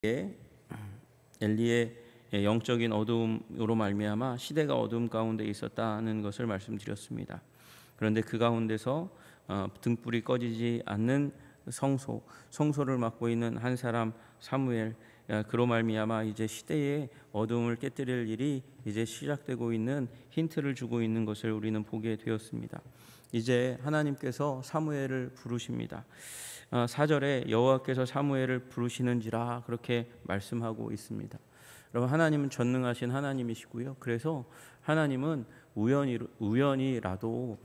엘리의 영적인 어두움으로 말미암아 시대가 어두움 가운데 있었다는 것을 말씀드렸습니다. 그런데 그 가운데서 등불이 꺼지지 않는 성소를 맡고 있는 한 사람 사무엘, 그로 말미암아 이제 시대의 어두움을 깨뜨릴 일이 이제 시작되고 있는 힌트를 주고 있는 것을 우리는 보게 되었습니다. 이제 하나님께서 사무엘을 부르십니다. 4절에 여호와께서 사무엘을 부르시는지라 그렇게 말씀하고 있습니다. 여러분, 하나님은 전능하신 하나님이시고요. 그래서 하나님은 우연이라도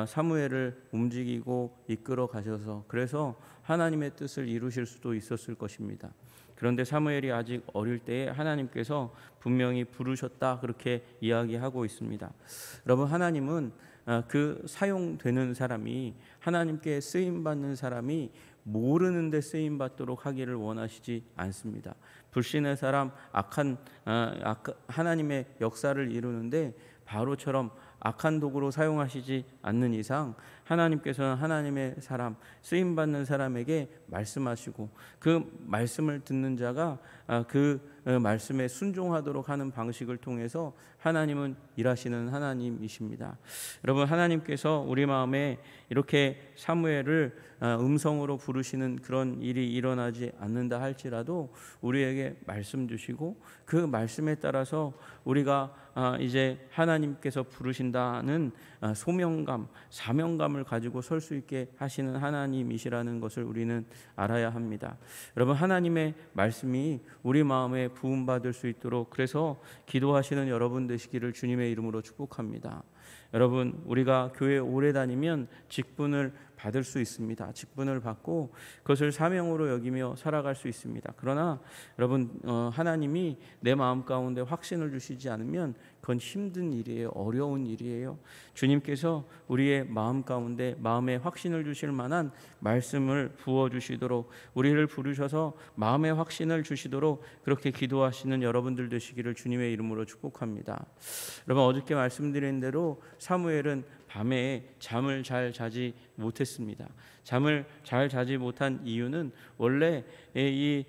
사무엘을 움직이고 이끌어 가셔서 그래서 하나님의 뜻을 이루실 수도 있었을 것입니다. 그런데 사무엘이 아직 어릴 때에 하나님께서 분명히 부르셨다 그렇게 이야기하고 있습니다. 여러분, 하나님은 그 사용되는 사람이, 하나님께 쓰임 받는 사람이 모르는데 쓰임 받도록 하기를 원하시지 않습니다. 불신의 사람, 하나님의 역사를 이루는데 바로처럼 악한 도구로 사용하시지 않는 이상 하나님께서는 하나님의 사람, 쓰임 받는 사람에게 말씀하시고 그 말씀을 듣는 자가 그 말씀에 순종하도록 하는 방식을 통해서 하나님은 일하시는 하나님이십니다. 여러분, 하나님께서 우리 마음에 이렇게 사무엘을 음성으로 부르시는 그런 일이 일어나지 않는다 할지라도 우리에게 말씀 주시고 그 말씀에 따라서 우리가 이제 하나님께서 부르신다는 소명감, 사명감을 가지고 설 수 있게 하시는 하나님이시라는 것을 우리는 알아야 합니다. 여러분, 하나님의 말씀이 우리 마음에 부음받을 수 있도록 그래서 기도하시는 여러분 되시기를 주님의 이름으로 축복합니다. 여러분, 우리가 교회 오래 다니면 직분을 받을 수 있습니다. 직분을 받고 그것을 사명으로 여기며 살아갈 수 있습니다. 그러나 여러분, 하나님이 내 마음 가운데 확신을 주시지 않으면 그건 힘든 일이에요. 어려운 일이에요. 주님께서 우리의 마음 가운데 마음에 확신을 주실 만한 말씀을 부어주시도록 우리를 부르셔서 마음의 확신을 주시도록 그렇게 기도하시는 여러분들 되시기를 주님의 이름으로 축복합니다. 여러분, 어저께 말씀드린 대로 사무엘은 밤에 잠을 잘 자지 못했습니다. 잠을 잘 자지 못한 이유는 원래 이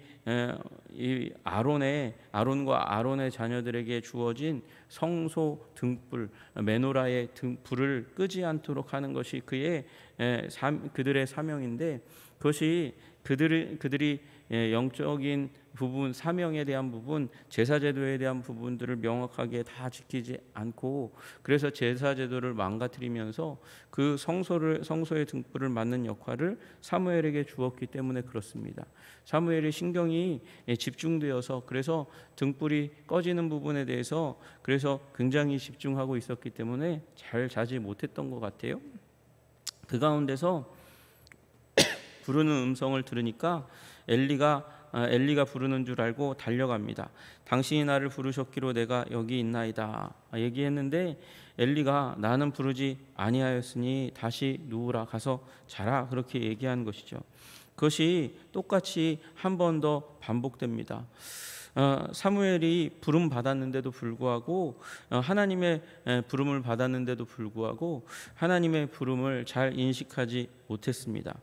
아론과 아론의 자녀들에게 주어진 성소 등불, 메노라의 불을 끄지 않도록 하는 것이 그들의 사명인데 그것이 그들이 영적인 부분, 사명에 대한 부분, 제사제도에 대한 부분들을 명확하게 다 지키지 않고 그래서 제사제도를 망가뜨리면서 그 성소의 등불을 맡는 역할을 사무엘에게 주었기 때문에 그렇습니다. 사무엘의 신경이 집중되어서 그래서 등불이 꺼지는 부분에 대해서 그래서 굉장히 집중하고 있었기 때문에 잘 자지 못했던 것 같아요. 그 가운데서 부르는 음성을 들으니까 엘리가 부르는 줄 알고 달려갑니다. 당신이 나를 부르셨기로 내가 여기 있나이다 얘기했는데 엘리가 나는 부르지 아니하였으니 다시 누우라, 가서 자라 그렇게 얘기한 것이죠. 그것이 똑같이 한 번 더 반복됩니다. 사무엘이 부름 받았는데도 불구하고 하나님의 부름을 받았는데도 불구하고 하나님의 부름을 잘 인식하지 못했습니다.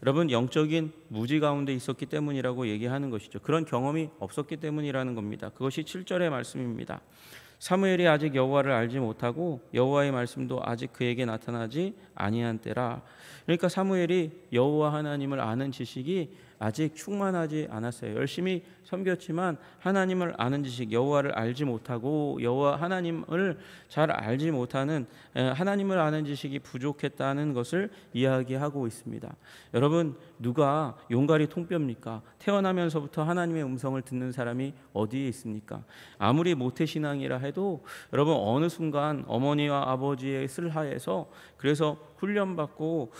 여러분, 영적인 무지 가운데 있었기 때문이라고 얘기하는 것이죠. 그런 경험이 없었기 때문이라는 겁니다. 그것이 7절의 말씀입니다. 사무엘이 아직 여호와를 알지 못하고 여호와의 말씀도 아직 그에게 나타나지 아니한 때라. 그러니까 사무엘이 여호와 하나님을 아는 지식이 아직 충만하지 않았어요. 열심히 섬겼지만 하나님을 아는 지식, 여호와를 알지 못하고 여호와 하나님을 잘 알지 못하는 하나님을 아는 지식이 부족했다는 것을 이야기하고 있습니다. 여러분, 누가 용가리 통뼈입니까? 태어나면서부터 하나님의 음성을 듣는 사람이 어디에 있습니까? 아무리 모태신앙이라 해도 여러분, 어느 순간 어머니와 아버지의 슬하에서 그래서 훈련받고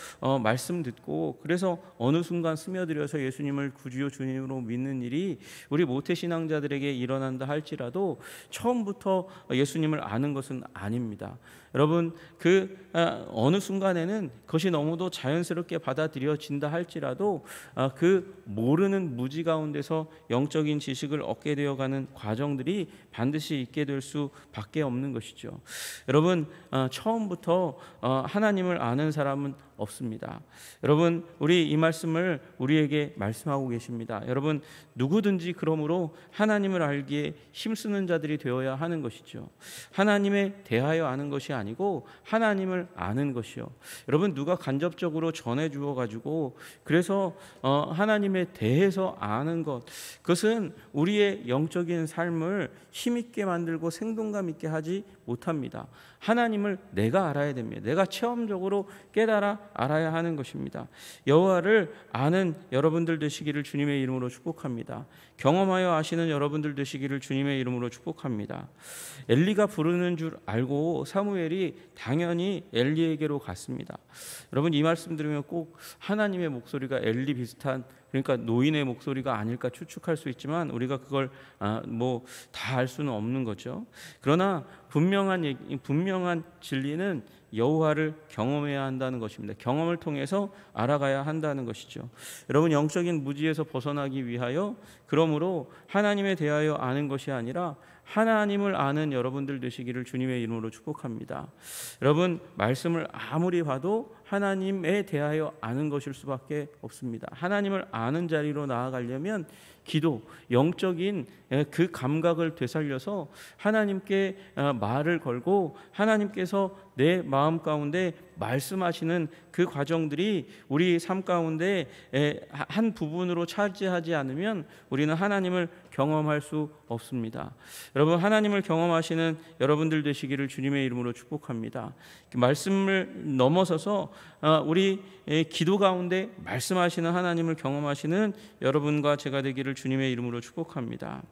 말씀 듣고 그래서 어느 순간 스며들어서 예수님을 구주요 주님으로 믿는 일이 우리 모태신앙자들에게 일어난다 할지라도 처음부터 예수님을 아는 것은 아닙니다. 여러분 어느 순간에는 그것이 너무도 자연스럽게 받아들여진다 할지라도 그 모르는 무지 가운데서 영적인 지식을 얻게 되어가는 과정들이 반드시 있게 될 수밖에 없는 것이죠. 여러분 처음부터 하나님을 아는 사람은 없습니다. 여러분 우리 이 말씀을 우리에게 말씀하고 계십니다. 여러분 누구든지 그러므로 하나님을 알기에 힘쓰는 자들이 되어야 하는 것이죠. 하나님에 대하여 아는 것이 아니고 하나님을 아는 것이요. 여러분 누가 간접적으로 전해 주어 가지고 그래서 하나님에 대해서 아는 것, 그것은 우리의 영적인 삶을 힘있게 만들고 생동감 있게 하지 못합니다. 하나님을 내가 알아야 됩니다. 내가 체험적으로 깨달아 알아야 하는 것입니다. 여호와를 아는 여러분들 되시기를 주님의 이름으로 축복합니다. 경험하여 아시는 여러분들 되시기를 주님의 이름으로 축복합니다. 엘리가 부르는 줄 알고 사무엘이 당연히 엘리에게로 갔습니다. 여러분 이 말씀 들으면 꼭 하나님의 목소리가 엘리 비슷한, 그러니까 노인의 목소리가 아닐까 추측할 수 있지만 우리가 그걸 다 알 수는 없는 거죠. 그러나 분명한 진리는 여호와를 경험해야 한다는 것입니다. 경험을 통해서 알아가야 한다는 것이죠. 여러분 영적인 무지에서 벗어나기 위하여 그러므로 하나님에 대하여 아는 것이 아니라 하나님을 아는 여러분들 되시기를 주님의 이름으로 축복합니다. 여러분 말씀을 아무리 봐도 하나님에 대하여 아는 것일 수밖에 없습니다. 하나님을 아는 자리로 나아가려면 기도, 영적인 그 감각을 되살려서 하나님께 말을 걸고 하나님께서 내 마음 가운데 말씀하시는 그 과정들이 우리 삶 가운데 한 부분으로 차지하지 않으면 우리는 하나님을 경험할 수 없습니다. 여러분 하나님을 경험하시는 여러분들 되시기를 주님의 이름으로 축복합니다. 말씀을 넘어서서 우리 기도 가운데 말씀하시는 하나님을 경험하시는 여러분과 제가 되기를 주님의 이름으로 축복합니다.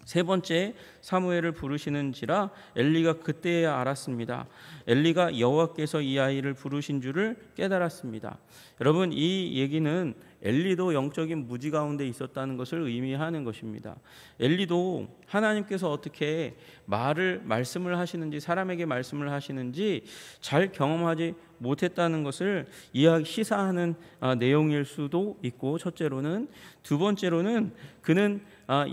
세 번째, 사무엘을 부르시는지라 엘리가 그때야 알았습니다. 엘리가 여호와께서 이 아이를 부르신 줄을 깨달았습니다. 여러분 이 얘기는 엘리도 영적인 무지 가운데 있었다는 것을 의미하는 것입니다. 엘리도 하나님께서 어떻게 말씀을 하시는지, 사람에게 말씀을 하시는지 잘 경험하지 못했다는 것을 시사하는 내용일 수도 있고, 첫째로는. 두 번째로는 그는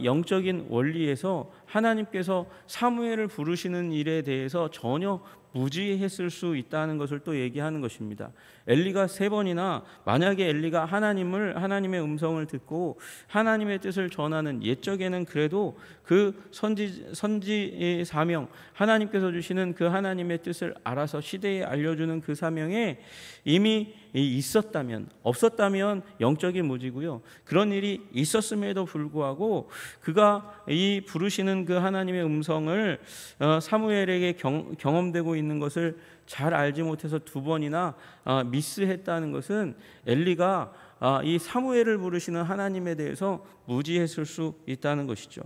영적인 원리에서 하나님께서 사무엘을 부르시는 일에 대해서 전혀 무지했을 수 있다는 것을 또 얘기하는 것입니다. 엘리가 3번이나 만약에 엘리가 하나님의 음성을 듣고 하나님의 뜻을 전하는, 옛적에는 그래도 그 선지 사명, 하나님께서 주시는 그 하나님의 뜻을 알아서 시대에 알려주는 그 사명에 이미 있었다면, 없었다면 영적인 무지고요. 그런 일이 있었음에도 불구하고 그가 이 부르시는 그 하나님의 음성을 사무엘에게 경험되고 있는 것을 잘 알지 못해서 2번이나 미스했다는 것은 엘리가 이 사무엘을 부르시는 하나님에 대해서 무지했을 수 있다는 것이죠.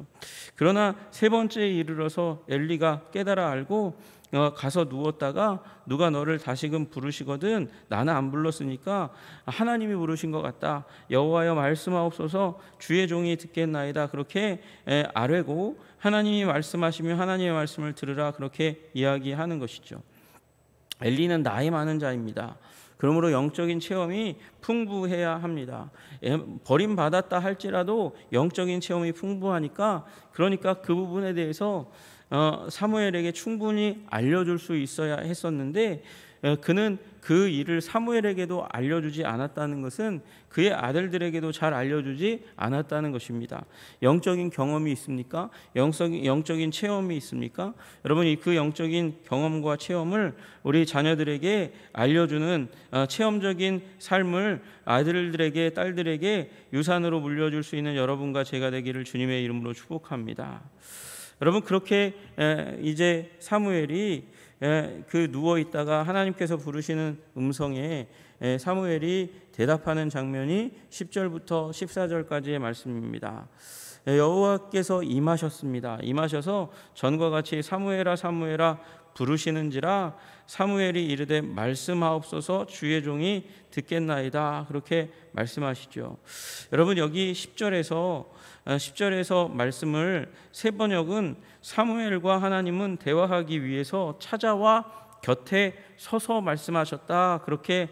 그러나 3번째에 이르러서 엘리가 깨달아 알고 가서 누웠다가 누가 너를 다시금 부르시거든 나는 안 불렀으니까 하나님이 부르신 것 같다. 여호와여 말씀하옵소서 주의 종이 듣겠나이다. 그렇게 아뢰고 하나님이 말씀하시며 하나님의 말씀을 들으라. 그렇게 이야기하는 것이죠. 엘리는 나이 많은 자입니다. 그러므로 영적인 체험이 풍부해야 합니다. 버림받았다 할지라도 영적인 체험이 풍부하니까, 그러니까 그 부분에 대해서 사무엘에게 충분히 알려줄 수 있어야 했었는데 그는 그 일을 사무엘에게도 알려주지 않았다는 것은 그의 아들들에게도 잘 알려주지 않았다는 것입니다. 영적인 경험이 있습니까? 영적인 체험이 있습니까? 여러분 그 영적인 경험과 체험을 우리 자녀들에게 알려주는 체험적인 삶을 아들들에게, 딸들에게 유산으로 물려줄 수 있는 여러분과 제가 되기를 주님의 이름으로 축복합니다. 여러분 그렇게 이제 사무엘이 그 누워 있다가 하나님께서 부르시는 음성에 사무엘이 대답하는 장면이 10절부터 14절까지의 말씀입니다. 여호와께서 임하셨습니다. 임하셔서 전과 같이 사무엘아 사무엘아 부르시는지라 사무엘이 이르되 말씀하옵소서 주의 종이 듣겠나이다. 그렇게 말씀하시죠. 여러분 여기 10절에서 말씀을 새 번역은 사무엘과 하나님은 대화하기 위해서 찾아와 곁에 서서 말씀하셨다, 그렇게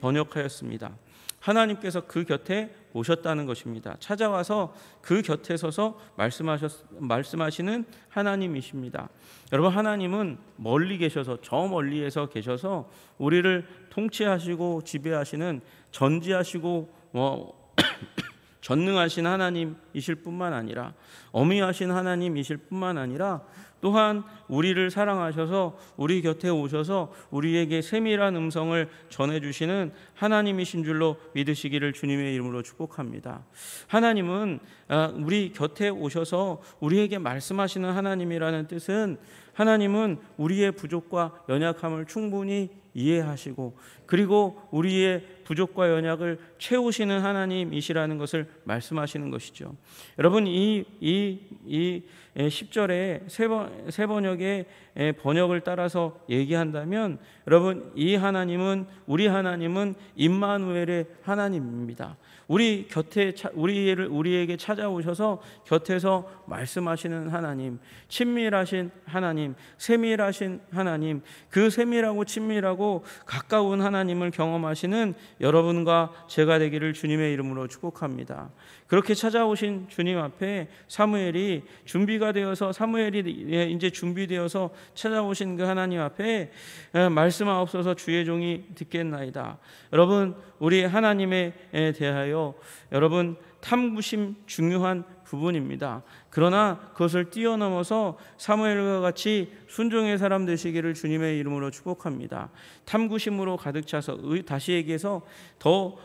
번역하였습니다. 하나님께서 그 곁에 오셨다는 것입니다. 찾아와서 그 곁에 서서 말씀하시는 하나님이십니다. 여러분, 하나님은 멀리 계셔서, 저 멀리에서 계셔서 우리를 통치하시고 지배하시는, 전지하시고 전능하신 하나님이실 뿐만 아니라, 어미하신 하나님이실 뿐만 아니라, 또한 우리를 사랑하셔서 우리 곁에 오셔서 우리에게 세밀한 음성을 전해주시는 하나님이신 줄로 믿으시기를 주님의 이름으로 축복합니다. 하나님은 우리 곁에 오셔서 우리에게 말씀하시는 하나님이라는 뜻은, 하나님은 우리의 부족과 연약함을 충분히 이해하시고, 그리고 우리의 부족과 연약을 채우시는 하나님이시라는 것을 말씀하시는 것이죠. 여러분, 이 10절에 세 번역의 번역을 따라서 얘기한다면, 여러분, 우리 하나님은 임마누엘의 하나님입니다. 우리 곁에 우리에게 찾아오셔서 곁에서 말씀하시는 하나님, 친밀하신 하나님, 세밀하신 하나님, 그 세밀하고 친밀하고 가까운 하나님을 경험하시는 여러분과 제가 되기를 주님의 이름으로 축복합니다. 그렇게 찾아오신 주님 앞에 사무엘이 준비가 되어서, 사무엘이 이제 준비되어서 찾아오신 그 하나님 앞에 말씀하옵소서 주의 종이 듣겠나이다. 여러분, 우리 하나님에 대하여 여러분 탐구심 중요한 부분입니다. 그러나 그것을 뛰어넘어서 사무엘과 같이 순종의 사람 되시기를 주님의 이름으로 축복합니다. 탐구심으로 가득 차서, 다시 얘기해서 더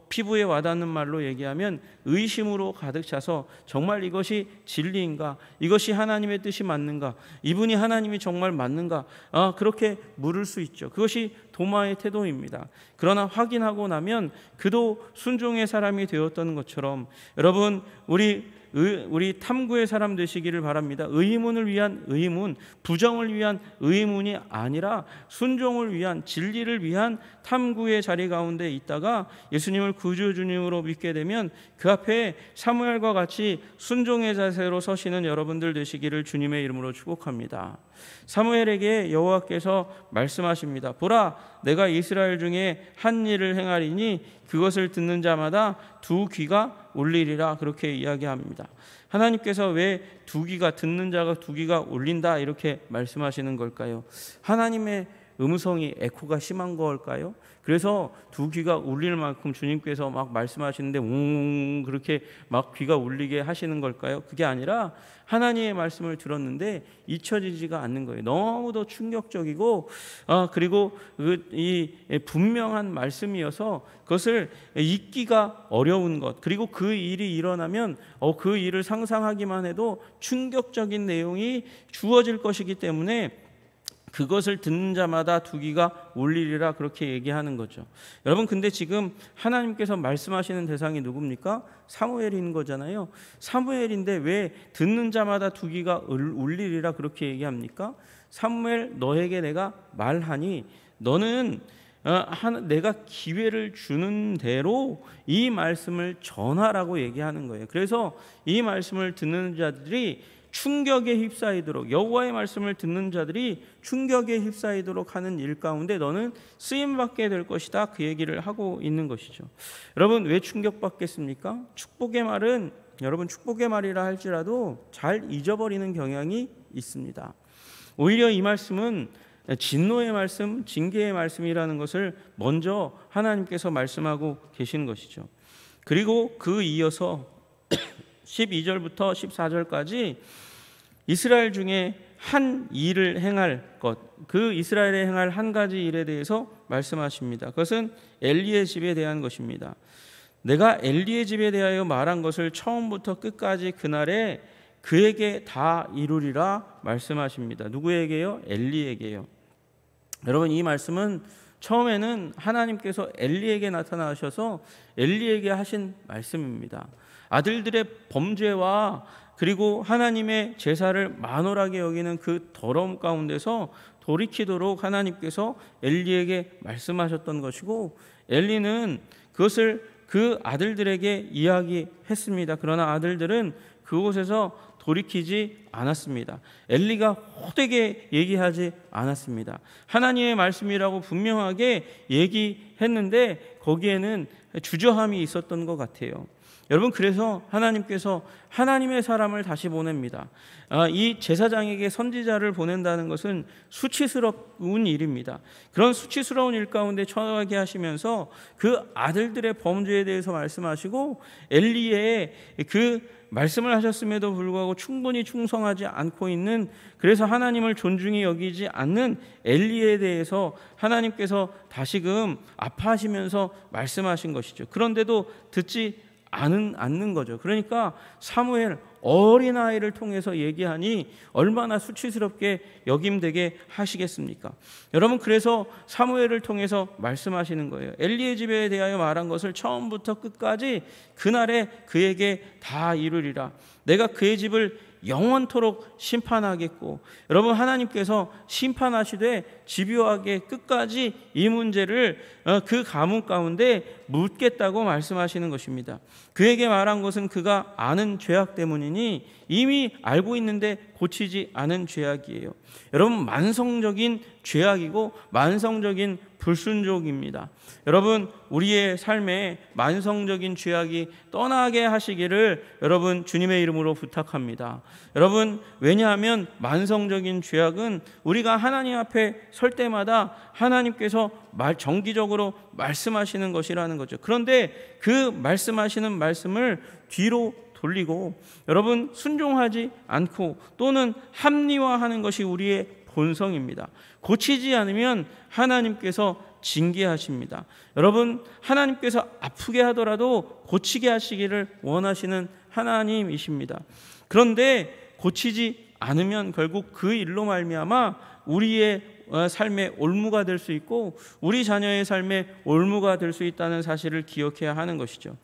피부에 와닿는 말로 얘기하면 의심으로 가득 차서, 정말 이것이 진리인가, 이것이 하나님의 뜻이 맞는가, 이분이 하나님이 정말 맞는가, 그렇게 물을 수 있죠. 그것이 도마의 태도입니다. 그러나 확인하고 나면 그도 순종의 사람이 되었던 것처럼, 여러분, 우리 탐구의 사람 되시기를 바랍니다. 의문을 위한 의문, 부정을 위한 의문이 아니라 순종을 위한, 진리를 위한 탐구의 자리 가운데 있다가 예수님을 구주 주님으로 믿게 되면 그 앞에 사무엘과 같이 순종의 자세로 서시는 여러분들 되시기를 주님의 이름으로 축복합니다. 사무엘에게 여호와께서 말씀하십니다. 보라, 내가 이스라엘 중에 한 일을 행하리니 그것을 듣는 자마다 두 귀가 울리리라, 그렇게 이야기합니다. 하나님께서 왜 두 귀가, 듣는 자가 두 귀가 울린다 이렇게 말씀하시는 걸까요? 하나님의 음성이 에코가 심한 걸까요? 그래서 두 귀가 울릴 만큼 주님께서 막 말씀하시는데 그렇게 막 귀가 울리게 하시는 걸까요? 그게 아니라 하나님의 말씀을 들었는데 잊혀지지가 않는 거예요. 너무도 충격적이고 그리고 이 분명한 말씀이어서 그것을 잊기가 어려운 것, 그리고 그 일이 일어나면 그 일을 상상하기만 해도 충격적인 내용이 주어질 것이기 때문에 그것을 듣는 자마다 두 귀가 울리리라, 그렇게 얘기하는 거죠. 여러분, 근데 지금 하나님께서 말씀하시는 대상이 누굽니까? 사무엘인 거잖아요. 사무엘인데 왜 듣는 자마다 두 귀가 울리리라 그렇게 얘기합니까? 사무엘, 너에게 내가 말하니 너는 내가 기회를 주는 대로 이 말씀을 전하라고 얘기하는 거예요. 그래서 이 말씀을 듣는 자들이 충격에 휩싸이도록, 여호와의 말씀을 듣는 자들이 충격에 휩싸이도록 하는 일 가운데 너는 쓰임받게 될 것이다, 그 얘기를 하고 있는 것이죠. 여러분, 왜 충격받겠습니까? 축복의 말은, 여러분, 축복의 말이라 할지라도 잘 잊어버리는 경향이 있습니다. 오히려 이 말씀은 진노의 말씀, 징계의 말씀이라는 것을 먼저 하나님께서 말씀하고 계시는 것이죠. 그리고 그 이어서 12절부터 14절까지 이스라엘 중에 한 일을 행할 것, 그 이스라엘에 행할 한 가지 일에 대해서 말씀하십니다. 그것은 엘리의 집에 대한 것입니다. 내가 엘리의 집에 대하여 말한 것을 처음부터 끝까지 그날에 그에게 다 이루리라 말씀하십니다. 누구에게요? 엘리에게요. 여러분, 이 말씀은 처음에는 하나님께서 엘리에게 나타나셔서 엘리에게 하신 말씀입니다. 아들들의 범죄와 그리고 하나님의 제사를 만홀하게 여기는 그 더러움 가운데서 돌이키도록 하나님께서 엘리에게 말씀하셨던 것이고, 엘리는 그것을 그 아들들에게 이야기했습니다. 그러나 아들들은 그곳에서 돌이키지 않았습니다. 엘리가 호되게 얘기하지 않았습니다. 하나님의 말씀이라고 분명하게 얘기했는데 거기에는 주저함이 있었던 것 같아요. 여러분, 그래서 하나님께서 하나님의 사람을 다시 보냅니다. 이 제사장에게 선지자를 보낸다는 것은 수치스러운 일입니다. 그런 수치스러운 일 가운데 처하게 하시면서 그 아들들의 범죄에 대해서 말씀하시고 엘리의 그 말씀을 하셨음에도 불구하고 충분히 충성하지 않고 있는, 그래서 하나님을 존중히 여기지 않는 엘리에 대해서 하나님께서 다시금 아파하시면서 말씀하신 것이죠. 그런데도 듣지 않는 거죠. 그러니까 사무엘 어린아이를 통해서 얘기하니 얼마나 수치스럽게 여김되게 하시겠습니까? 여러분, 그래서 사무엘을 통해서 말씀하시는 거예요. 엘리의 집에 대하여 말한 것을 처음부터 끝까지 그날에 그에게 다 이루리라. 내가 그의 집을 영원토록 심판하겠고, 여러분, 하나님께서 심판하시되 집요하게 끝까지 이 문제를 그 가문 가운데 묻겠다고 말씀하시는 것입니다. 그에게 말한 것은 그가 아는 죄악 때문이니 이미 알고 있는데 고치지 않은 죄악이에요. 여러분, 만성적인 죄악이고 만성적인 불순종입니다. 여러분, 우리의 삶에 만성적인 죄악이 떠나게 하시기를 여러분 주님의 이름으로 부탁합니다. 여러분, 왜냐하면 만성적인 죄악은 우리가 하나님 앞에 설 때마다 하나님께서 정기적으로 말씀하시는 것이라는 거죠. 그런데 그 말씀하시는 말씀을 뒤로 돌리고 여러분 순종하지 않고 또는 합리화하는 것이 우리의 본성입니다. 고치지 않으면 하나님께서 징계하십니다. 여러분, 하나님께서 아프게 하더라도 고치게 하시기를 원하시는 하나님이십니다. 그런데 고치지 않으면 결국 그 일로 말미암아 우리의 삶의 올무가 될 수 있고 우리 자녀의 삶의 올무가 될 수 있다는 사실을 기억해야 하는 것이죠.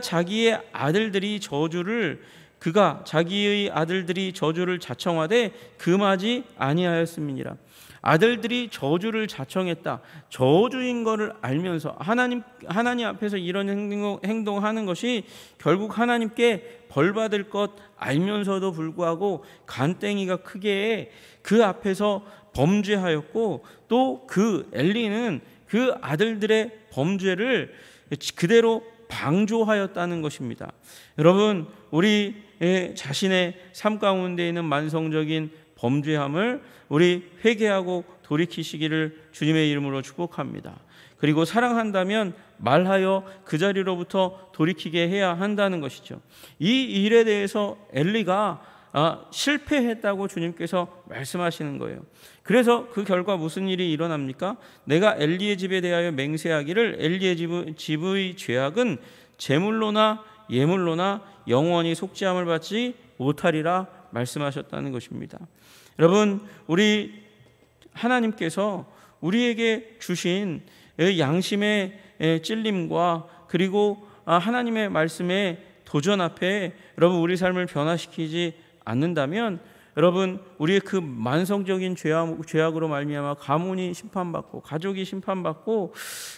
자기의 아들들이 저주를 자청하되 금하지 아니하였음이니라. 아들들이 저주를 자청했다. 저주인 것을 알면서 하나님 앞에서 이런 행동하는 것이 결국 하나님께 벌 받을 것 알면서도 불구하고 간땡이가 크게 그 앞에서 범죄하였고 또 그 엘리는 그 아들들의 범죄를 그대로 방조하였다는 것입니다. 여러분, 우리 자신의 삶 가운데 있는 만성적인 범죄함을 우리 회개하고 돌이키시기를 주님의 이름으로 축복합니다. 그리고 사랑한다면 말하여 그 자리로부터 돌이키게 해야 한다는 것이죠. 이 일에 대해서 엘리가 실패했다고 주님께서 말씀하시는 거예요. 그래서 그 결과 무슨 일이 일어납니까? 내가 엘리의 집에 대하여 맹세하기를 엘리의 집의 죄악은 제물로나 예물로나 영원히 속죄함을 받지 못하리라 말씀하셨다는 것입니다. 여러분, 우리 하나님께서 우리에게 주신 양심의 찔림과 그리고 하나님의 말씀의 도전 앞에 여러분 우리 삶을 변화시키지 않는다면 여러분 우리의 그 만성적인 죄악으로 말미암아 가문이 심판받고 가족이 심판받고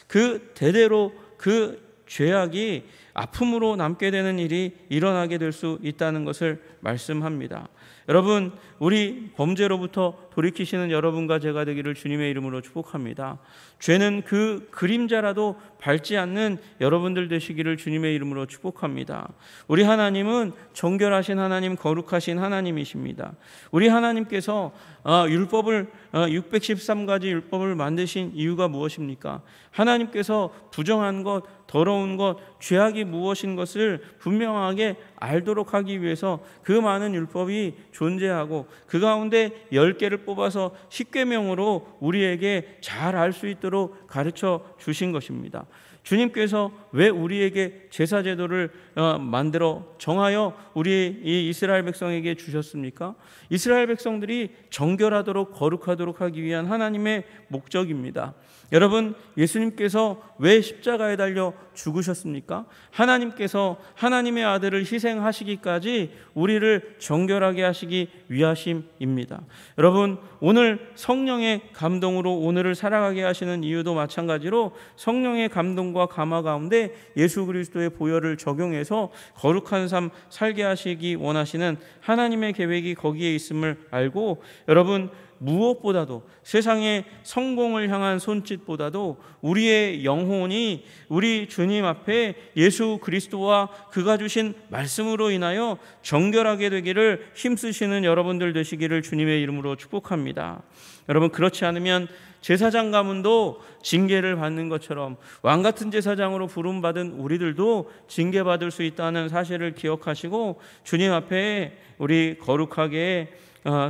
그 대대로 그 죄악이 아픔으로 남게 되는 일이 일어나게 될 수 있다는 것을 말씀합니다. 여러분, 우리 범죄로부터 돌이키시는 여러분과 제가 되기를 주님의 이름으로 축복합니다. 죄는 그 그림자라도 밟지 않는 여러분들 되시기를 주님의 이름으로 축복합니다. 우리 하나님은 정결하신 하나님, 거룩하신 하나님이십니다. 우리 하나님께서 613가지 율법을 만드신 이유가 무엇입니까? 하나님께서 부정한 것, 더러운 것, 죄악이 무엇인 것을 분명하게 알도록 하기 위해서 그 많은 율법이 존재하고 그 가운데 10개를 뽑아서 10계명으로 우리에게 잘 알 수 있도록 가르쳐 주신 것입니다. 주님께서 왜 우리에게 제사제도를 만들어 정하여 우리 이 이스라엘 백성에게 주셨습니까? 이스라엘 백성들이 정결하도록 거룩하도록 하기 위한 하나님의 목적입니다. 여러분, 예수님께서 왜 십자가에 달려 죽으셨습니까? 하나님께서 하나님의 아들을 희생하시기까지 우리를 정결하게 하시기 위하심입니다. 여러분, 오늘 성령의 감동으로 오늘을 살아가게 하시는 이유도 마찬가지로 성령의 감동과 감화 가운데 예수 그리스도의 보혈을 적용해서 거룩한 삶 살게 하시기 원하시는 하나님의 계획이 거기에 있음을 알고, 여러분, 무엇보다도 세상의 성공을 향한 손짓보다도 우리의 영혼이 우리 주님 앞에 예수 그리스도와 그가 주신 말씀으로 인하여 정결하게 되기를 힘쓰시는 여러분들 되시기를 주님의 이름으로 축복합니다. 여러분, 그렇지 않으면 제사장 가문도 징계를 받는 것처럼 왕같은 제사장으로 부름받은 우리들도 징계받을 수 있다는 사실을 기억하시고 주님 앞에 우리 거룩하게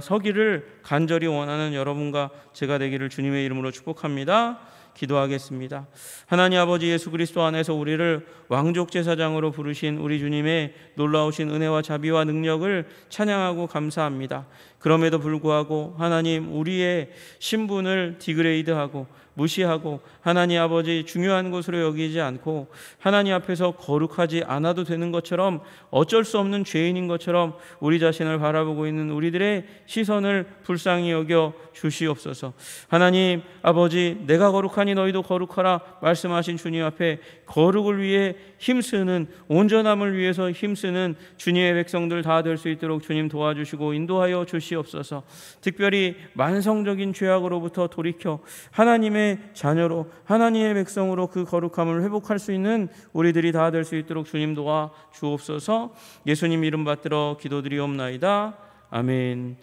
서기를 간절히 원하는 여러분과 제가 되기를 주님의 이름으로 축복합니다. 기도하겠습니다. 하나님 아버지, 예수 그리스도 안에서 우리를 왕족 제사장으로 부르신 우리 주님의 놀라우신 은혜와 자비와 능력을 찬양하고 감사합니다. 그럼에도 불구하고 하나님, 우리의 신분을 디그레이드하고 무시하고 하나님 아버지 중요한 것으로 여기지 않고 하나님 앞에서 거룩하지 않아도 되는 것처럼 어쩔 수 없는 죄인인 것처럼 우리 자신을 바라보고 있는 우리들의 시선을 불쌍히 여겨 주시옵소서. 하나님 아버지, 내가 거룩하니 너희도 거룩하라 말씀하신 주님 앞에 거룩을 위해 힘쓰는, 온전함을 위해서 힘쓰는 주님의 백성들 다 될 수 있도록 주님 도와주시고 인도하여 주시옵소서. 특별히 만성적인 죄악으로부터 돌이켜 하나님의 자녀로, 하나님의 백성으로 그 거룩함을 회복할 수 있는 우리들이 다 될 수 있도록 주님 도와 주옵소서. 예수님 이름 받들어 기도드리옵나이다. 아멘.